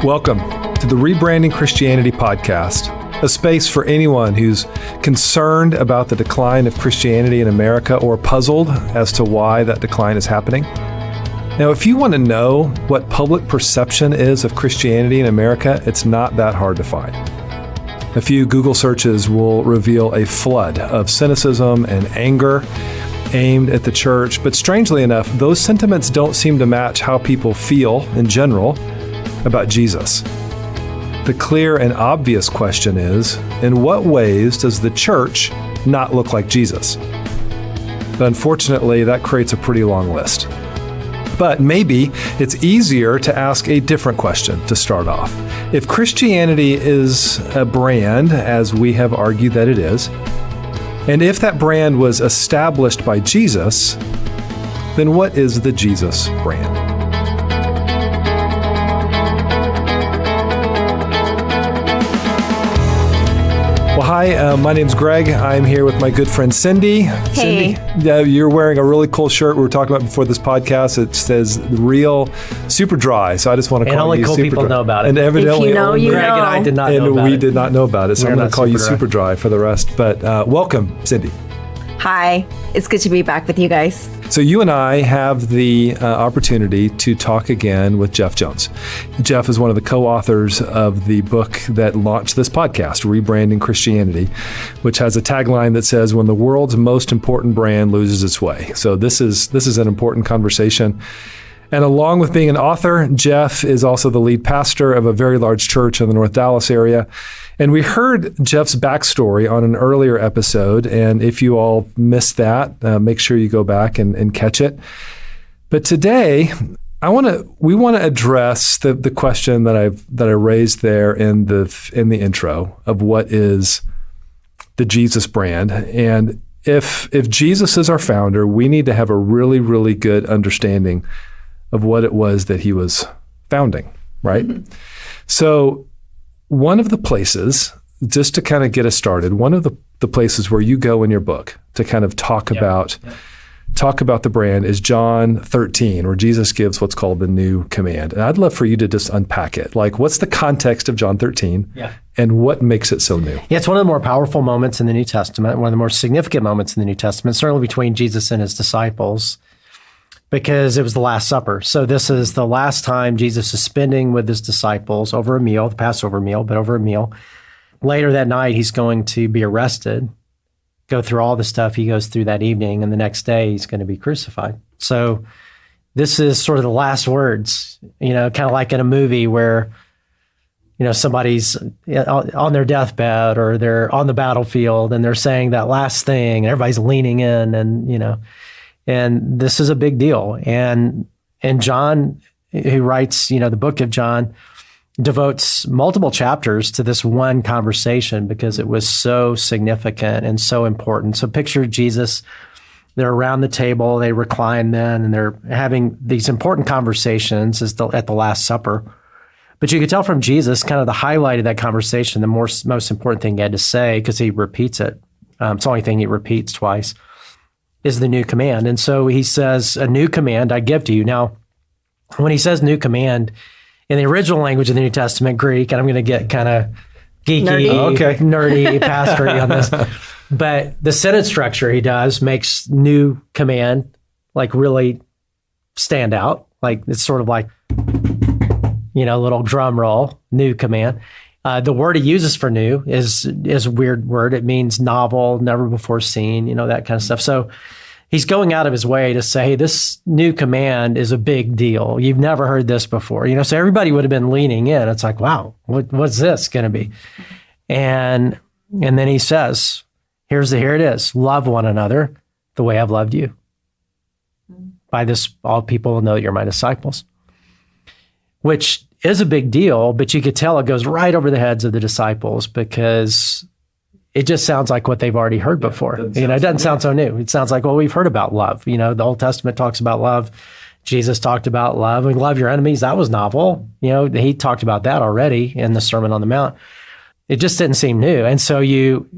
Welcome to the Rebranding Christianity podcast, a space for anyone who's concerned about the decline of Christianity in America or puzzled as to why that decline is happening. Now, if you want to know what public perception is of Christianity in America, it's not that hard to find. A few Google searches will reveal a flood of cynicism and anger aimed at the church, but strangely enough, those sentiments don't seem to match how people feel in general about Jesus. The clear and obvious question is, in what ways does the church not look like Jesus? But unfortunately, that creates a pretty long list. But maybe it's easier to ask a different question to start off. If Christianity is a brand, as we have argued that it is, and if that brand was established by Jesus, then what is the Jesus brand? Well, hi, my name's Greg. I'm here with my good friend Cindy. Hey. Cindy, you're wearing a really cool shirt we were talking about before this podcast. It says Real Super Dry, so I just want to call you Super Dry. And only cool people know about it. And evidently, if you know, you Greg know. and I did not know about it. And we did not know about it, so I'm going to call you Super Super Dry for the rest. But welcome, Cindy. Hi, it's good to be back with you guys. So you and I have the opportunity to talk again with Jeff Jones. Jeff is one of the co-authors of the book that launched this podcast, Rebranding Christianity, which has a tagline that says, "When the world's most important brand loses its way." So this is an important conversation. And along with being an author, Jeff is also the lead pastor of a very large church in the North Dallas area. And we heard Jeff's backstory on an earlier episode. And if you all missed that, make sure you go back and catch it. But today, we want to address the question that I raised there in the intro of what is the Jesus brand. And if Jesus is our founder, we need to have a really, really good understanding of what it was that he was founding, right? Mm-hmm. So one of the places, just to kind of get us started, one of the places where you go in your book to kind of talk about the brand is John 13, where Jesus gives what's called the new command. And I'd love for you to just unpack it. Like, what's the context of John 13 and what makes it so new? Yeah, it's one of the more powerful moments in the New Testament, one of the more significant moments in the New Testament, certainly between Jesus and his disciples, because it was the Last Supper. So this is the last time Jesus is spending with his disciples over a meal, the Passover meal, but over a meal. Later that night, he's going to be arrested, go through all the stuff he goes through that evening, and the next day he's going to be crucified. So this is sort of the last words, kind of like in a movie where, somebody's on their deathbed or they're on the battlefield and they're saying that last thing and everybody's leaning in and this is a big deal. And John, who writes, the book of John, devotes multiple chapters to this one conversation because it was so significant and so important. So picture Jesus, they're around the table, they recline then, and they're having these important conversations at the Last Supper. But you could tell from Jesus, kind of the highlight of that conversation, the most important thing he had to say, because he repeats it, it's the only thing he repeats twice, is the new command. And so he says, "A new command I give to you." Now, when he says new command, in the original language of the New Testament, Greek, and I'm going to get kind of geeky, nerdy, pastory on this, but the sentence structure he does makes new command like really stand out. Like it's sort of like, a little drum roll, new command. The word he uses for new is a weird word. It means novel, never before seen, that kind of stuff. So he's going out of his way to say, hey, this new command is a big deal. You've never heard this before. So everybody would have been leaning in. It's like, wow, what's this going to be? And then he says, here it is. Love one another the way I've loved you. By this, all people will know that you're my disciples. Which is a big deal, but you could tell it goes right over the heads of the disciples because it just sounds like what they've already heard before. It doesn't sound so new. It sounds like, well, we've heard about love. The Old Testament talks about love. Jesus talked about love. Love your enemies. That was novel. He talked about that already in the Sermon on the Mount. It just didn't seem new. And so you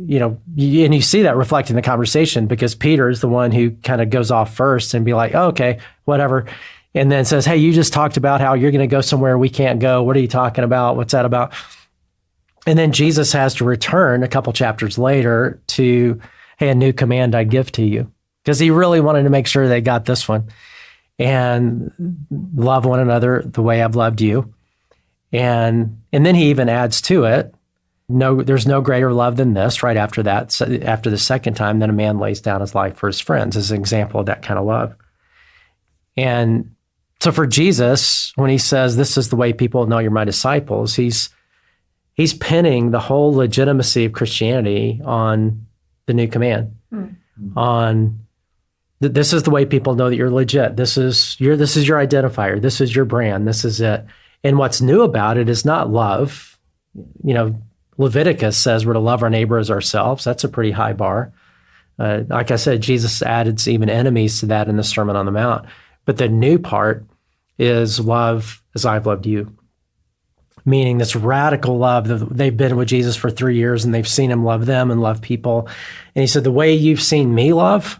see that reflected in the conversation because Peter is the one who kind of goes off first and be like, oh, okay, whatever. and then says, hey, you just talked about how you're going to go somewhere we can't go. What are you talking about? What's that about? And then Jesus has to return a couple chapters later to, hey, a new command I give to you. Because he really wanted to make sure they got this one. And love one another the way I've loved you. And then he even adds to it, no, there's no greater love than this, right after that, so after the second time, that a man lays down his life for his friends, as an example of that kind of love. And so for Jesus, when he says, this is the way people know you're my disciples, he's pinning the whole legitimacy of Christianity on the new command, on this is the way people know that you're legit. This is your identifier. This is your brand. This is it. And what's new about it is not love. Leviticus says we're to love our neighbor as ourselves. That's a pretty high bar. Like I said, Jesus added even enemies to that in the Sermon on the Mount. But the new part is love as I've loved you. Meaning this radical love. They've been with Jesus for 3 years and they've seen him love them and love people. And he said, the way you've seen me love,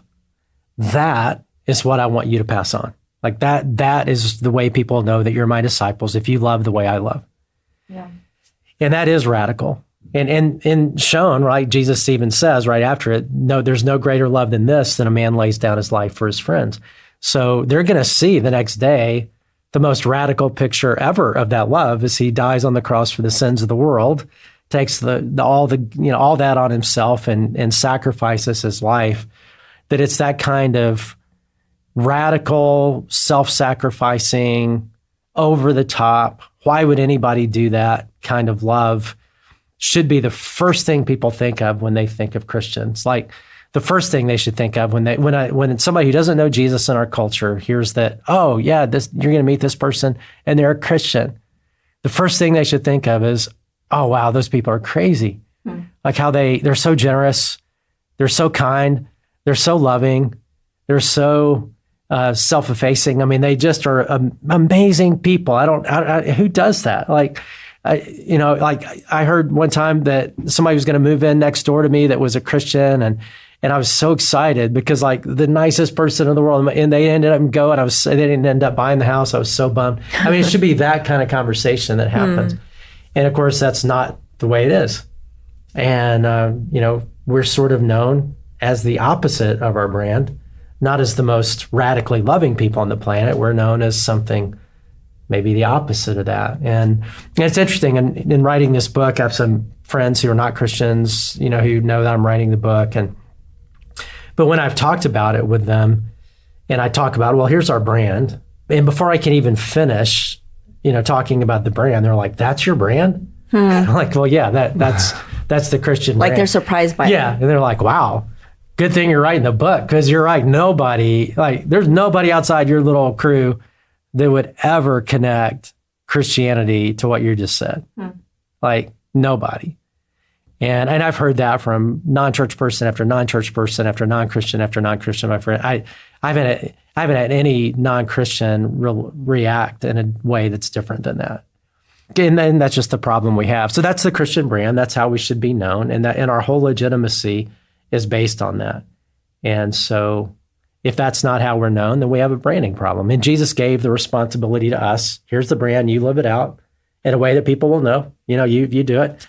that is what I want you to pass on. Like that is the way people know that you're my disciples, if you love the way I love. Yeah. And that is radical. And shown, right? Jesus even says right after it, no, there's no greater love than this, than a man lays down his life for his friends. So they're going to see the next day the most radical picture ever of that love as he dies on the cross for the sins of the world, takes all that on himself and sacrifices his life. That it's that kind of radical, self-sacrificing, over the top, why would anybody do that kind of love, should be the first thing people think of when they think of Christians. Like the first thing they should think of when somebody who doesn't know Jesus in our culture hears that, oh yeah, you're going to meet this person and they're a Christian. The first thing they should think of is, oh wow, those people are crazy. Like how they're so generous, they're so kind, they're so loving, they're so self-effacing. I mean, they just are amazing people. Who does that? I heard one time that somebody was going to move in next door to me that was a Christian, and I was so excited because like the nicest person in the world, and they ended up going. They didn't end up buying the house. I was so bummed. I mean, it should be that kind of conversation that happens, and of course, that's not the way it is. And we're sort of known as the opposite of our brand. Not as the most radically loving people on the planet. We're known as something maybe the opposite of that. And it's interesting. In writing this book, I have some friends who are not Christians, who know that I'm writing the book. But when I've talked about it with them, and I talk about, well, here's our brand. And before I can even finish, talking about the brand, they're like, that's your brand? I'm like, well, yeah, that's the Christian brand. Like they're surprised by it. Yeah. And they're like, wow. Good thing you're writing the book, because you're right. There's nobody outside your little crew that would ever connect Christianity to what you just said. Like nobody. And I've heard that from non-church person after non-church person after non-Christian after non-Christian. My friend, I haven't had any non-Christian react in a way that's different than that. And then that's just the problem we have. So that's the Christian brand. That's how we should be known, and our whole legitimacy is based on that. And so if that's not how we're known, then we have a branding problem. And Jesus gave the responsibility to us. Here's the brand, you live it out in a way that people will know, you do it.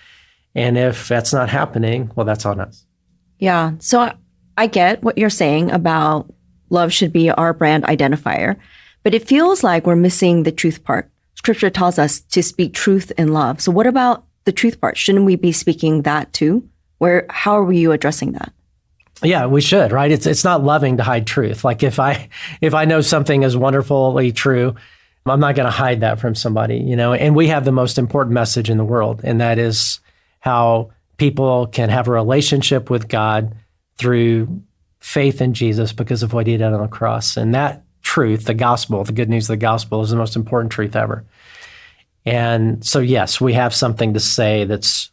And if that's not happening, well, that's on us. Yeah. So I get what you're saying about love should be our brand identifier, but it feels like we're missing the truth part. Scripture tells us to speak truth in love. So what about the truth part? Shouldn't we be speaking that too? How are you addressing that? Yeah, we should, right? It's not loving to hide truth. Like if I know something is wonderfully true, I'm not going to hide that from somebody, and we have the most important message in the world. And that is how people can have a relationship with God through faith in Jesus because of what he did on the cross. And that truth, the gospel, the good news of the gospel, is the most important truth ever. And so, yes, we have something to say that's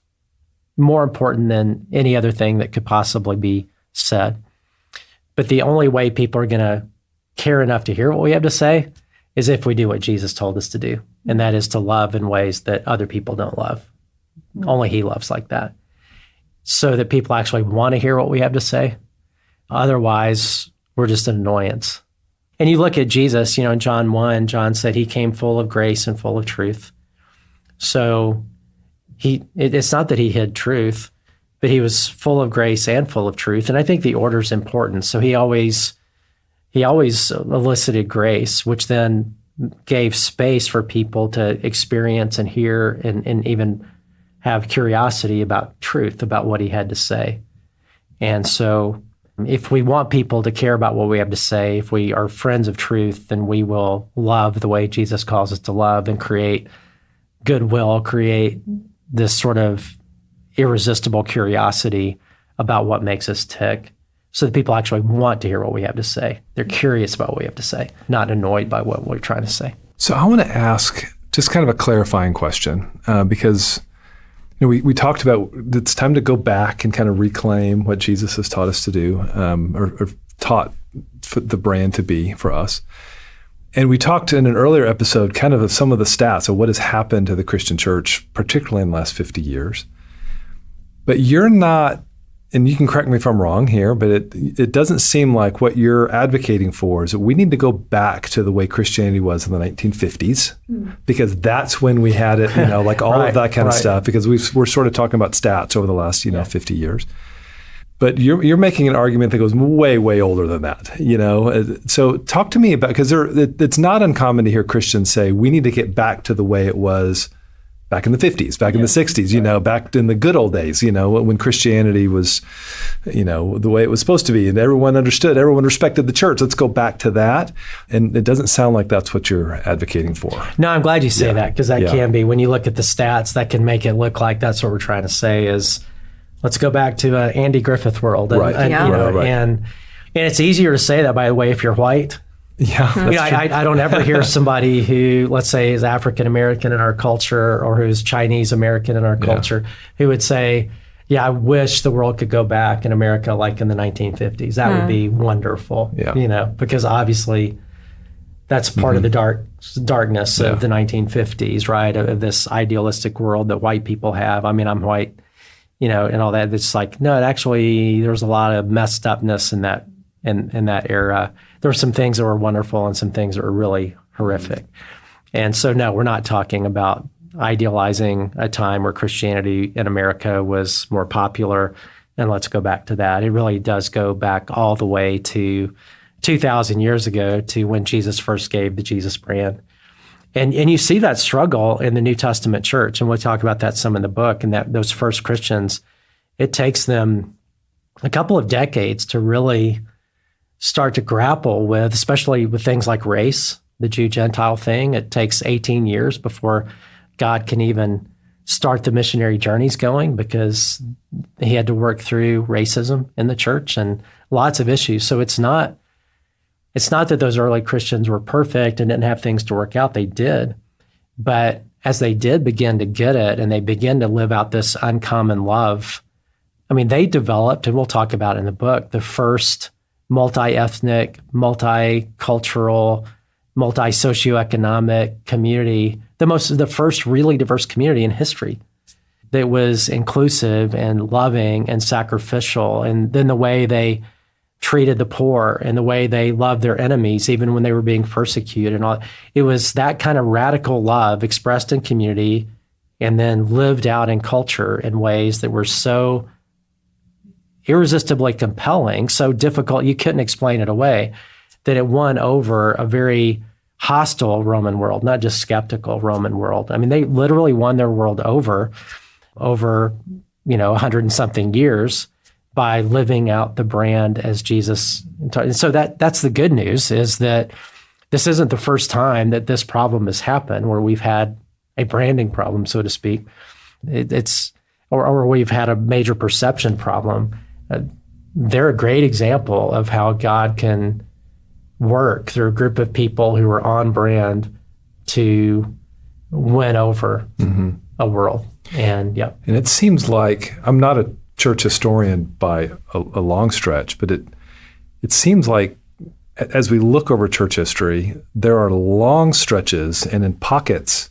more important than any other thing that could possibly be said. But the only way people are going to care enough to hear what we have to say is if we do what Jesus told us to do, and that is to love in ways that other people don't love. Only he loves like that. So that people actually want to hear what we have to say. Otherwise, we're just an annoyance. And you look at Jesus, in John 1, John said he came full of grace and full of truth. So it's not that he hid truth, but he was full of grace and full of truth. And I think the order is important. So he always elicited grace, which then gave space for people to experience and hear and even have curiosity about truth, about what he had to say. And so if we want people to care about what we have to say, if we are friends of truth, then we will love the way Jesus calls us to love and create goodwill, create this sort of irresistible curiosity about what makes us tick, so that people actually want to hear what we have to say. They're curious about what we have to say, not annoyed by what we're trying to say. So I want to ask just kind of a clarifying question, because we talked about it's time to go back and kind of reclaim what Jesus has taught us to do, or taught the brand to be for us. And we talked in an earlier episode kind of some of the stats of what has happened to the Christian church, particularly in the last 50 years. But you're not, and you can correct me if I'm wrong here, but it doesn't seem like what you're advocating for is that we need to go back to the way Christianity was in the 1950s, because that's when we had it, like all of that kind of stuff, because we're sort of talking about stats over the last, 50 years. But you're making an argument that goes way, way older than that, So talk to me about, because it's not uncommon to hear Christians say, we need to get back to the way it was back in the 50s, back in the 60s, back in the good old days, when Christianity was, the way it was supposed to be, and everyone understood, everyone respected the church. Let's go back to that. And it doesn't sound like that's what you're advocating for. No, I'm glad you say that, because that can be, when you look at the stats, that can make it look like that's what we're trying to say is, let's go back to Andy Griffith world. And, and it's easier to say that, by the way, if you're white. Yeah, I don't ever hear somebody who, let's say, is African American in our culture or who's Chinese American in our culture, who would say, I wish the world could go back in America like in the 1950s. That would be wonderful, because obviously that's part of the darkness of the 1950s, right, of this idealistic world that white people have. I mean, I'm white, and all that. It's like, no, actually, there's a lot of messed upness in that era. There were some things that were wonderful and some things that were really horrific. And so, no, we're not talking about idealizing a time where Christianity in America was more popular, and let's go back to that. It really does go back all the way to 2,000 years ago, to when Jesus first gave the Jesus brand. And you see that struggle in the New Testament church, and we'll talk about that some in the book, and that those first Christians, it takes them a couple of decades to really start to grapple with, especially with things like race, the Jew-Gentile thing. It takes 18 years before God can even start the missionary journeys going, because he had to work through racism in the church and lots of issues. So it's not that those early Christians were perfect and didn't have things to work out. They did. But as they did begin to get it and they begin to live out this uncommon love, I mean, they developed, and we'll talk about in the book, the first multi-ethnic, multicultural, multi-socioeconomic community, the first really diverse community in history that was inclusive and loving and sacrificial. And then the way they treated the poor and the way they loved their enemies, even when they were being persecuted and all. It was that kind of radical love expressed in community and then lived out in culture in ways that were so irresistibly compelling, so difficult you couldn't explain it away, that it won over a very hostile Roman world, not just skeptical Roman world. I mean, they literally won their world over 100 and something years by living out the brand as Jesus. And so that's the good news, is that this isn't the first time that this problem has happened, where we've had a branding problem, so to speak. Or we've had a major perception problem. They're a great example of how God can work through a group of people who are on brand to win over a world. And and it seems like, I'm not a church historian by a long stretch, but it seems like as we look over church history, there are long stretches and in pockets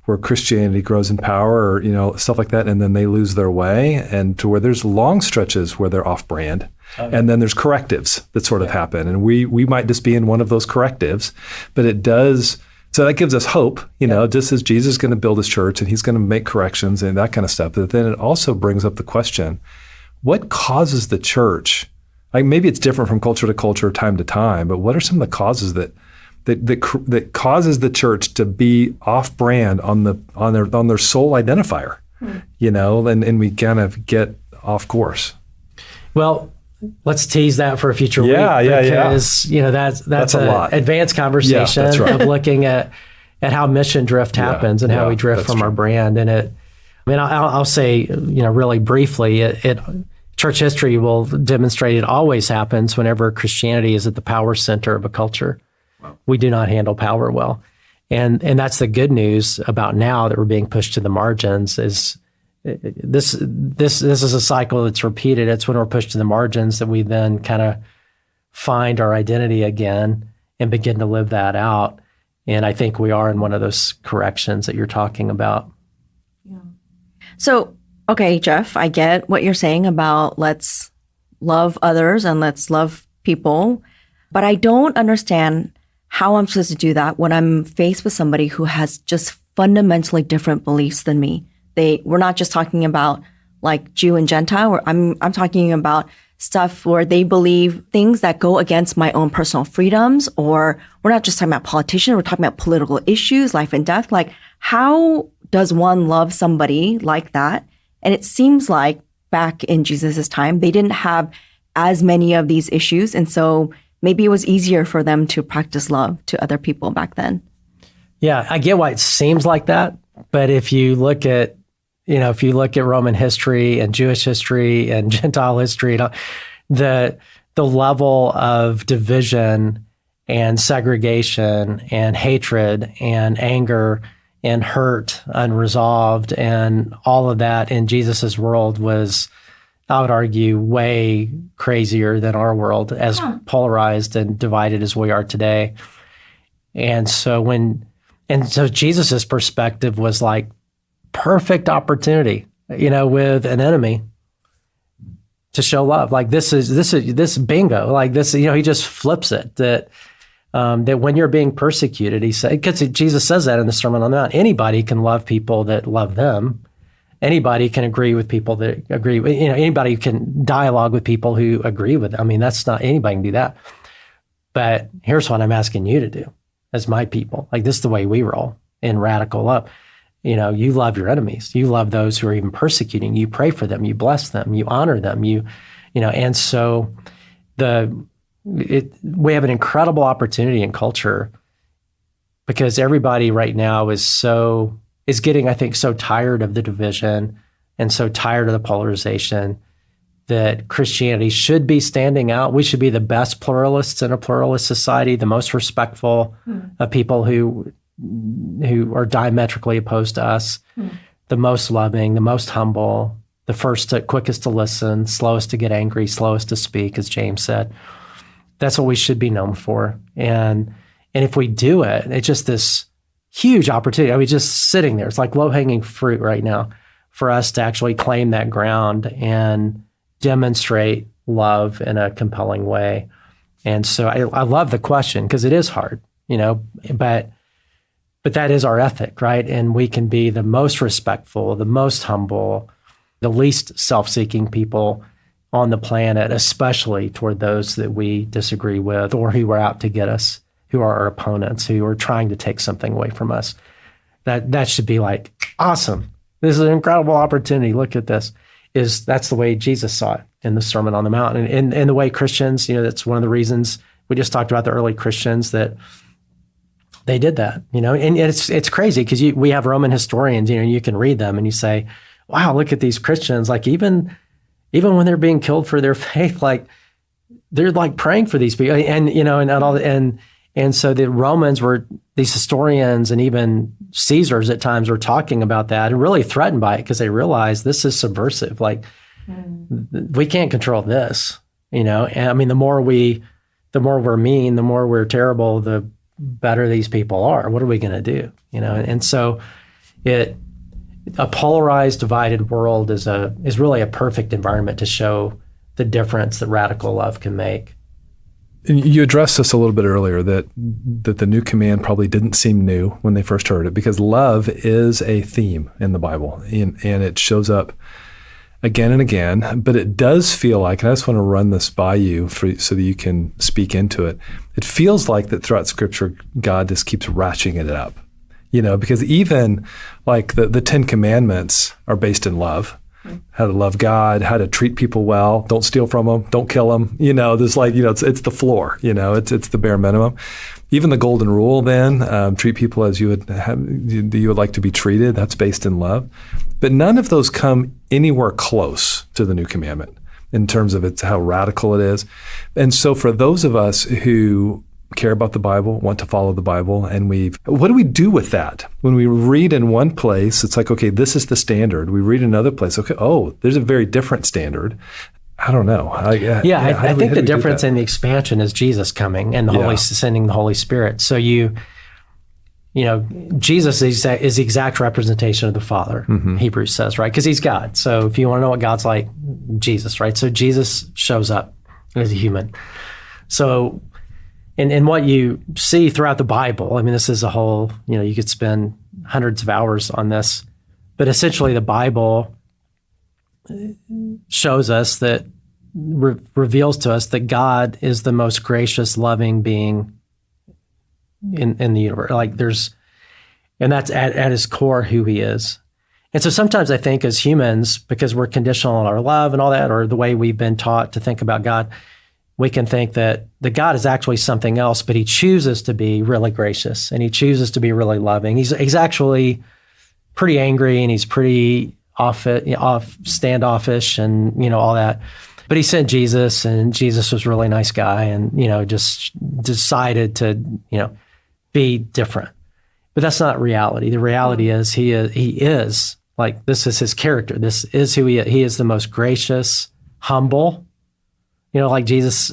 where Christianity grows in power, or stuff like that, and then they lose their way, and to where there's long stretches where they're off brand. And then there's correctives that sort of happen. And we might just be in one of those correctives, but it does. So that gives us hope, just as Jesus is going to build his church and he's going to make corrections and that kind of stuff. But then it also brings up the question, what causes the church, like maybe it's different from culture to culture, time to time, but what are some of the causes that causes the church to be off brand on their sole identifier, and we kind of get off course? Well, let's tease that for a future week. Because, that's a lot. Advanced conversation of looking at how mission drift happens and how we drift from our brand. And I'll say, really briefly, church history will demonstrate it always happens whenever Christianity is at the power center of a culture. Wow. We do not handle power well. And that's the good news about now that we're being pushed to the margins is this is a cycle that's repeated. It's when we're pushed to the margins that we then kind of find our identity again and begin to live that out. And I think we are in one of those corrections that you're talking about. Yeah. So, okay, Jeff, I get what you're saying about let's love others and let's love people, but I don't understand how I'm supposed to do that when I'm faced with somebody who has just fundamentally different beliefs than me. We're not just talking about like Jew and Gentile. I'm talking about stuff where they believe things that go against my own personal freedoms, or we're not just talking about politicians. We're talking about political issues, life and death. Like, how does one love somebody like that? And it seems like back in Jesus's time, they didn't have as many of these issues. And so maybe it was easier for them to practice love to other people back then. Yeah, I get why it seems like that. But if you look at Roman history and Jewish history and Gentile history, the level of division and segregation and hatred and anger and hurt unresolved and all of that in Jesus's world was, I would argue, way crazier than our world, as polarized and divided as we are today. And so Jesus's perspective was like perfect opportunity, with an enemy to show love. Like this bingo, like this, he just flips it that when you're being persecuted, he said, because Jesus says that in the Sermon on the Mount, anybody can love people that love them. Anybody can agree with people that agree with, anybody can dialogue with people who agree with them. I mean, that's not, anybody can do that. But here's what I'm asking you to do as my people. Like, this is the way we roll in radical love. You love your enemies. You love those who are even persecuting. You pray for them. You bless them. You honor them. And so we have an incredible opportunity in culture because everybody right now is getting, I think, so tired of the division and so tired of the polarization that Christianity should be standing out. We should be the best pluralists in a pluralist society, the most respectful of people who are diametrically opposed to us, the most loving, the most humble, the quickest to listen, slowest to get angry, slowest to speak, as James said. That's what we should be known for. And if we do it, it's just this huge opportunity. I mean, just sitting there, it's like low-hanging fruit right now for us to actually claim that ground and demonstrate love in a compelling way. And so I love the question because it is hard, but that is our ethic, right? And we can be the most respectful, the most humble, the least self-seeking people on the planet, especially toward those that we disagree with or who are out to get us, who are our opponents, who are trying to take something away from us. That should be like, awesome. This is an incredible opportunity. Look at this. That's the way Jesus saw it in the Sermon on the Mount. And the way Christians, that's one of the reasons we just talked about the early Christians that they did that, and it's crazy because we have Roman historians, you can read them and you say, wow, look at these Christians. Like even when they're being killed for their faith, like they're like praying for these people and so the Romans were, these historians and even Caesars at times were talking about that and really threatened by it because they realized this is subversive. Like we can't control this, and I mean, the more we're mean, the more we're terrible, the better these people are. What are we going to do? And so a polarized, divided world is really a perfect environment to show the difference that radical love can make. And you addressed this a little bit earlier, that the new command probably didn't seem new when they first heard it, because love is a theme in the Bible, and it shows up again and again. But it does feel like, and I just want to run this by you so that you can speak into it. It feels like that throughout Scripture, God just keeps ratcheting it up, because even like the 10 Commandments are based in love. How to love God, how to treat people well, don't steal from them, don't kill them. There's it's the floor. It's the bare minimum. Even the golden rule, then, treat people as you would like to be treated. That's based in love. But none of those come anywhere close to the new commandment in terms of how radical it is. And so for those of us who care about the Bible, want to follow the Bible, and what do we do with that? When we read in one place, it's like, okay, this is the standard. We read another place, okay, there's a very different standard. I don't know. I think the difference in the expansion is Jesus coming and sending the Holy Spirit. So Jesus is the exact representation of the Father, Hebrews says, right? Because he's God. So if you want to know what God's like, Jesus, right? So Jesus shows up as a human. So and what you see throughout the Bible, I mean, this is a whole, you could spend hundreds of hours on this, but essentially the Bible shows us that, reveals to us that God is the most gracious, loving being in the universe. And that's at his core who he is. And so sometimes I think as humans, because we're conditional on our love and all that, or the way we've been taught to think about God, we can think that the God is actually something else, but he chooses to be really gracious and he chooses to be really loving. He's actually pretty angry and he's pretty off standoffish and all that. But he sent Jesus, and Jesus was a really nice guy, and just decided to be different. But that's not reality. The reality is he is like, this is his character. This is who he is. He is the most gracious, humble. Like Jesus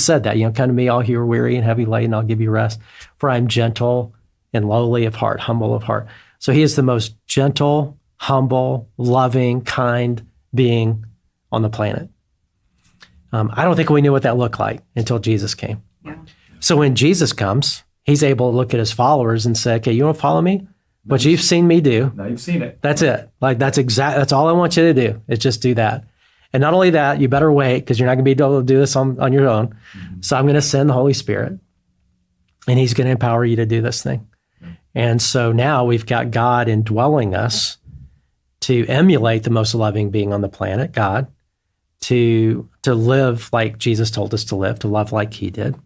said that, come to me, all who are weary and heavy laden, I'll give you rest. For I'm gentle and lowly of heart, humble of heart. So he is the most gentle, humble, loving, kind being on the planet. I don't think we knew what that looked like until Jesus came. Yeah. So when Jesus comes, he's able to look at his followers and say, okay, you want to follow me? What you've seen me do. Now you've seen it. That's it. That's all I want you to do, is just do that. And not only that, you better wait, because you're not going to be able to do this on your own. Mm-hmm. So I'm going to send the Holy Spirit, and he's going to empower you to do this thing. Mm-hmm. And so now we've got God indwelling us to emulate the most loving being on the planet, God, to live like Jesus told us to live, to love like he did,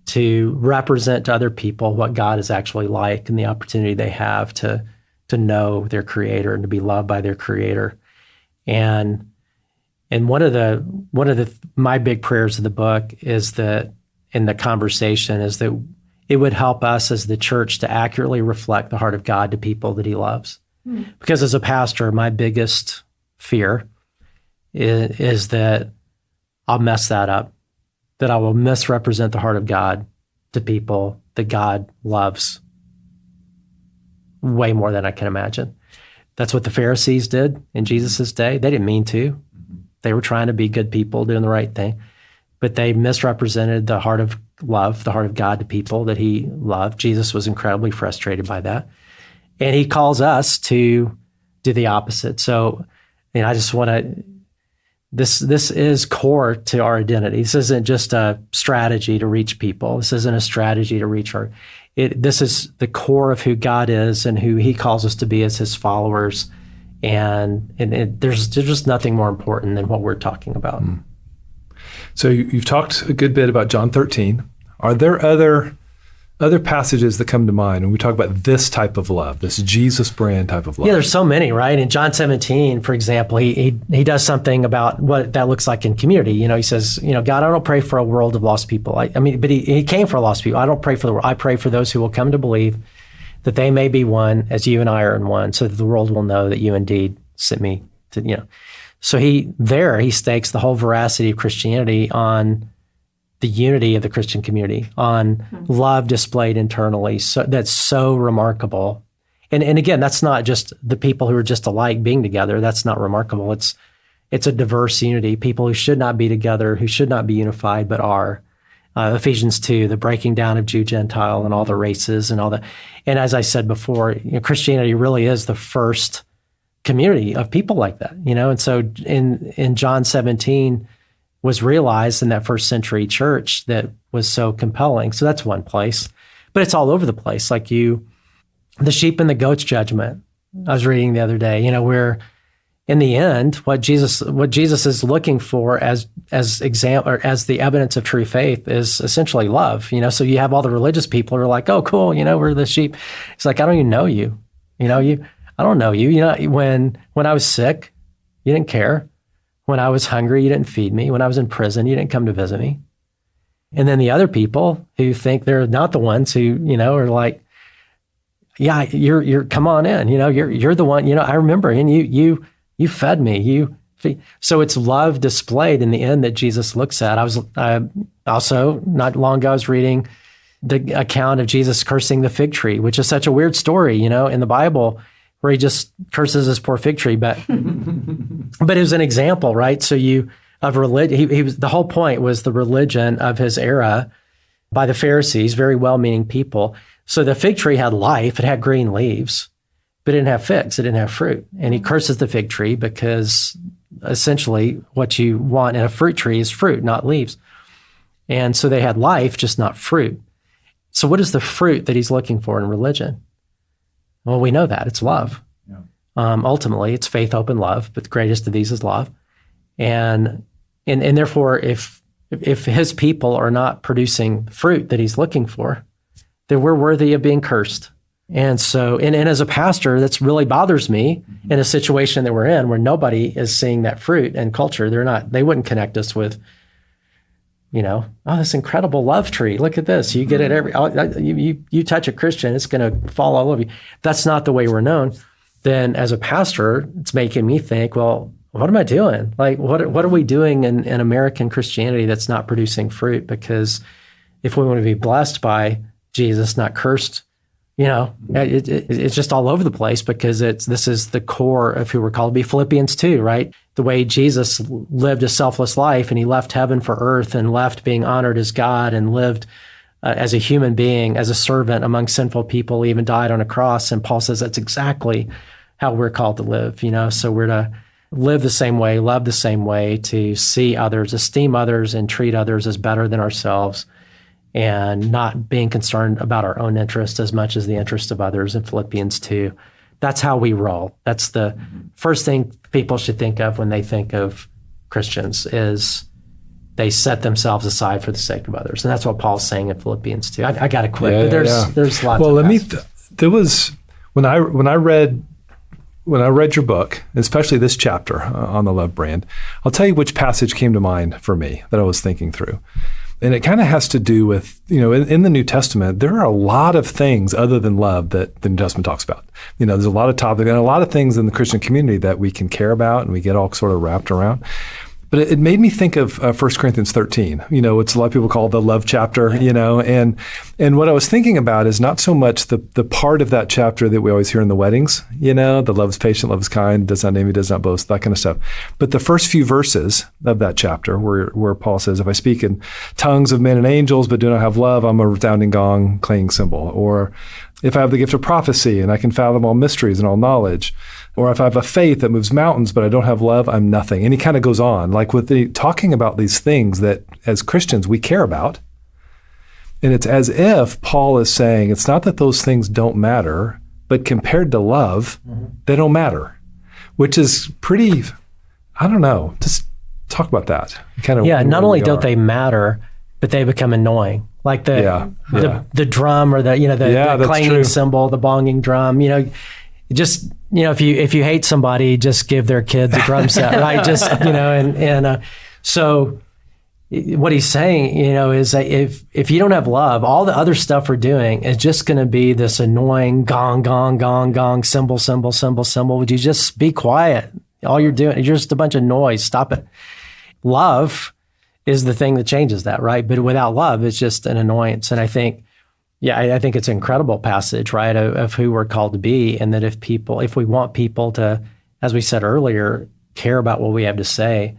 to represent to other people what God is actually like and the opportunity they have to know their Creator and to be loved by their Creator. And one of my big prayers of the book is that in the conversation is that it would help us as the church to accurately reflect the heart of God to people that he loves. Mm. Because as a pastor, my biggest fear is that I'll mess that up, that I will misrepresent the heart of God to people that God loves way more than I can imagine. That's what the Pharisees did in Jesus' day. They didn't mean to. They were trying to be good people, doing the right thing, but they misrepresented the heart of love, the heart of God to people that he loved. Jesus was incredibly frustrated by that. And he calls us to do the opposite. So, I just want to, this is core to our identity. This isn't just a strategy to reach people. This isn't a strategy to reach this is the core of who God is and who he calls us to be as his followers. And there's just nothing more important than what we're talking about. Mm. So you've talked a good bit about John 13. Are there other passages that come to mind when we talk about this type of love, this Jesus brand type of love? Yeah, there's so many, right? In John 17, for example, he does something about what that looks like in community. He says, God, I don't pray for a world of lost people. But he came for lost people. I don't pray for the world. I pray for those who will come to believe, that they may be one as you and I are in one, so that the world will know that you indeed sent me to, So he stakes the whole veracity of Christianity on the unity of the Christian community, on love displayed internally. So that's so remarkable. And again, that's not just the people who are just alike being together. That's not remarkable. It's it's a diverse unity, people who should not be together, who should not be unified, but are. Ephesians 2, the breaking down of Jew, Gentile, and all the races and all that. And as I said before, Christianity really is the first community of people like that, And so in John 17 was realized in that first century church that was so compelling. So that's one place. But it's all over the place. Like the sheep and the goats judgment I was reading the other day, where in the end, what Jesus is looking for as example or as the evidence of true faith is essentially love. So you have all the religious people who are like, "Oh, cool, we're the sheep." It's like, I don't even know you. I don't know you. When I was sick, you didn't care. When I was hungry, you didn't feed me. When I was in prison, you didn't come to visit me. And then the other people who think they're not the ones who are like, "Yeah, you're come on in. You're the one. I remember, and you fed me. So it's love displayed in the end that Jesus looks at. I also, not long ago, I was reading the account of Jesus cursing the fig tree, which is such a weird story, in the Bible, where he just curses this poor fig tree. But but it was an example, right? So of religion. The whole point was the religion of his era by the Pharisees, very well-meaning people. So the fig tree had life; it had green leaves. But it didn't have figs, it didn't have fruit. And he curses the fig tree because essentially what you want in a fruit tree is fruit, not leaves. And so they had life, just not fruit. So what is the fruit that he's looking for in religion? Well, we know that. It's love. Yeah. Ultimately, it's faith, hope, and love, but the greatest of these is love. And therefore, if his people are not producing fruit that he's looking for, then we're worthy of being cursed. And so, and as a pastor, that's really bothers me in a situation that we're in where nobody is seeing that fruit and culture. They wouldn't connect us with, this incredible love tree. Look at this. You get it you touch a Christian, it's going to fall all over you. That's not the way we're known. Then as a pastor, it's making me think, well, what am I doing? Like, what are we doing in American Christianity that's not producing fruit? Because if we want to be blessed by Jesus, not cursed, it's just all over the place because this is the core of who we're called to be. Philippians 2, right? The way Jesus lived a selfless life and he left heaven for earth and left being honored as God and lived as a human being, as a servant among sinful people, even died on a cross. And Paul says that's exactly how we're called to live, So we're to live the same way, love the same way, to see others, esteem others, and treat others as better than ourselves, and not being concerned about our own interest as much as the interest of others in Philippians 2. That's how we roll. That's the first thing people should think of when they think of Christians is they set themselves aside for the sake of others. And that's what Paul's saying in Philippians 2. I got to quit, but there's lots of passages. There was, when I read your book, especially this chapter on the love brand, I'll tell you which passage came to mind for me that I was thinking through. And it kind of has to do with, in the New Testament, there are a lot of things other than love that the New Testament talks about. There's a lot of topics and a lot of things in the Christian community that we can care about and we get all sort of wrapped around. But it made me think of 1 Corinthians 13, it's a lot of people call the love chapter, and what I was thinking about is not so much the part of that chapter that we always hear in the weddings, the love is patient, love is kind, does not envy, does not boast, that kind of stuff. But the first few verses of that chapter where Paul says, if I speak in tongues of men and angels, but do not have love, I'm a resounding gong, clanging cymbal. Or if I have the gift of prophecy and I can fathom all mysteries and all knowledge, or if I have a faith that moves mountains, but I don't have love, I'm nothing. And he kind of goes on, like with talking about these things that as Christians we care about. And it's as if Paul is saying, it's not that those things don't matter, but compared to love, they don't matter, which is pretty, I don't know, just talk about that. Not only don't they matter, but they become annoying. Like the drum or the clanging cymbal, the bonging drum, just, if you hate somebody, just give their kids a drum set, right? Just, so what he's saying, is that if you don't have love, all the other stuff we're doing is just going to be this annoying gong, gong, gong, gong, cymbal, cymbal, cymbal, cymbal. Would you just be quiet? All you're doing is just a bunch of noise. Stop it. Love is the thing that changes that, right? But without love, it's just an annoyance. And I think it's an incredible passage, right, of who we're called to be, and that if we want people to, as we said earlier, care about what we have to say.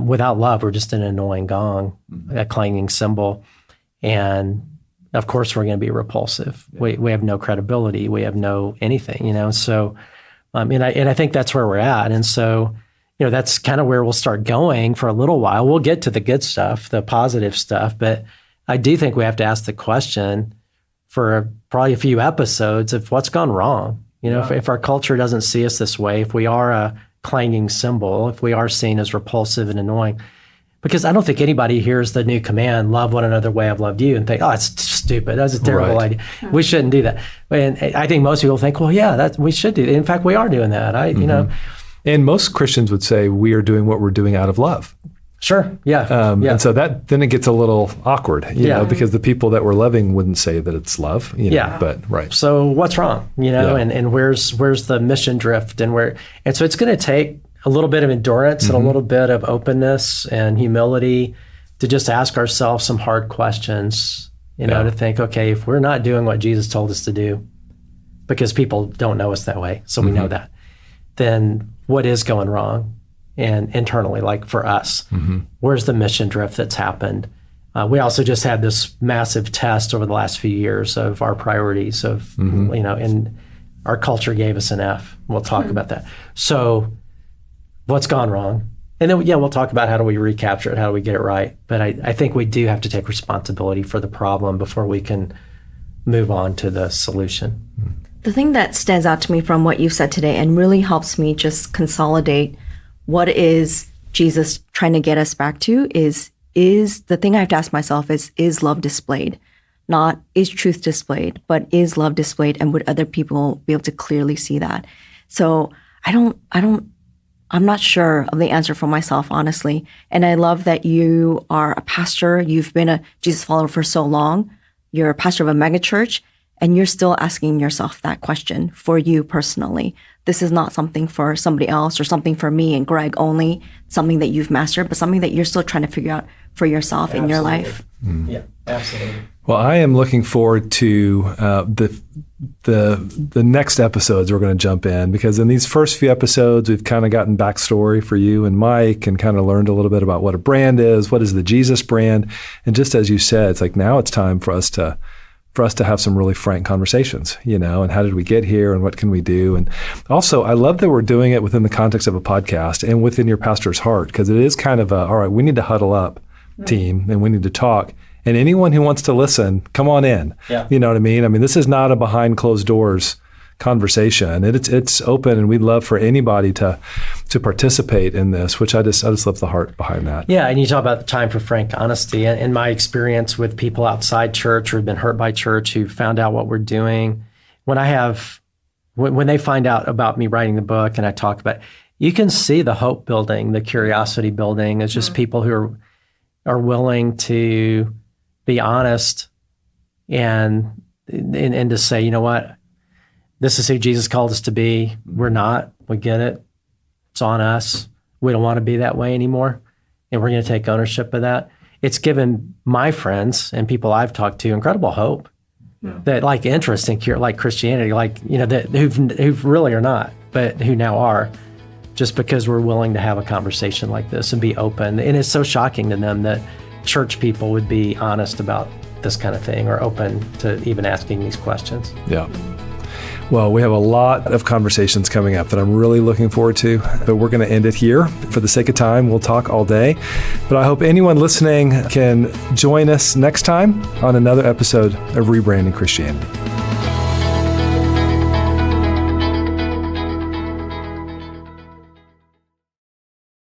Without love, we're just an annoying gong, a clanging cymbal. And of course, we're going to be repulsive. Yeah. We have no credibility. We have no anything, So, and I think that's where we're at. And so, that's kind of where we'll start going for a little while. We'll get to the good stuff, the positive stuff. But I do think we have to ask the question for probably a few episodes of what's gone wrong. If our culture doesn't see us this way, if we are a clanging cymbal, if we are seen as repulsive and annoying, because I don't think anybody hears the new command, love one another the way I've loved you, and think, oh, it's stupid. That's a terrible idea. We shouldn't do that. And I think most people think, well, yeah, we should do that. In fact, we are doing that. And most Christians would say we are doing what we're doing out of love. Sure. Yeah. And so then it gets a little awkward, you know, because the people that we're loving wouldn't say that it's love. But right. So what's wrong? And where's the mission drift and so it's going to take a little bit of endurance and a little bit of openness and humility to just ask ourselves some hard questions, to think, okay, if we're not doing what Jesus told us to do, because people don't know us that way, so we know that, then what is going wrong? And internally, like for us, where's the mission drift that's happened? We also just had this massive test over the last few years of our priorities and our culture gave us an F. We'll talk about that. So what's gone wrong? And then, we'll talk about how do we recapture it? How do we get it right? But I think we do have to take responsibility for the problem before we can move on to the solution. The thing that stands out to me from what you've said today and really helps me just consolidate what is Jesus trying to get us back to is the thing I have to ask myself is love displayed? Not is truth displayed, but is love displayed, and would other people be able to clearly see that? So I'm not sure of the answer for myself, honestly. And I love that you are a pastor. You've been a Jesus follower for so long. You're a pastor of a megachurch, and you're still asking yourself that question for you personally. This is not something for somebody else or something for me and Greg only, something that you've mastered, but something that you're still trying to figure out for yourself in your life. Yeah, absolutely. Well, I am looking forward to the next episodes we're going to jump in, because in these first few episodes, we've kind of gotten backstory for you and Mike and kind of learned a little bit about what a brand is, what is the Jesus brand. And just as you said, it's like now it's time for us to have some really frank conversations, and how did we get here and what can we do? And also, I love that we're doing it within the context of a podcast and within your pastor's heart, because it is kind of all right, we need to huddle up, team, and we need to talk. And anyone who wants to listen, come on in. Yeah. You know what I mean? I mean, this is not a behind closed doors conversation. It's open, and we'd love for anybody to participate in this, which I just love the heart behind that. Yeah, and you talk about the time for frank honesty. In my experience with people outside church who have been hurt by church, who found out what we're doing, when they find out about me writing the book and I talk about it, you can see the hope building, the curiosity building. It's just people who are willing to be honest and to say, you know what, this is who Jesus called us to be. We're not. We get it. It's on us. We don't want to be that way anymore. And we're going to take ownership of that. It's given my friends and people I've talked to incredible hope that like interest in like Christianity, that who really are not, but who now are, just because we're willing to have a conversation like this and be open. And it's so shocking to them that church people would be honest about this kind of thing or open to even asking these questions. Yeah. Well, we have a lot of conversations coming up that I'm really looking forward to, but we're going to end it here. For the sake of time, we'll talk all day. But I hope anyone listening can join us next time on another episode of Rebranding Christianity.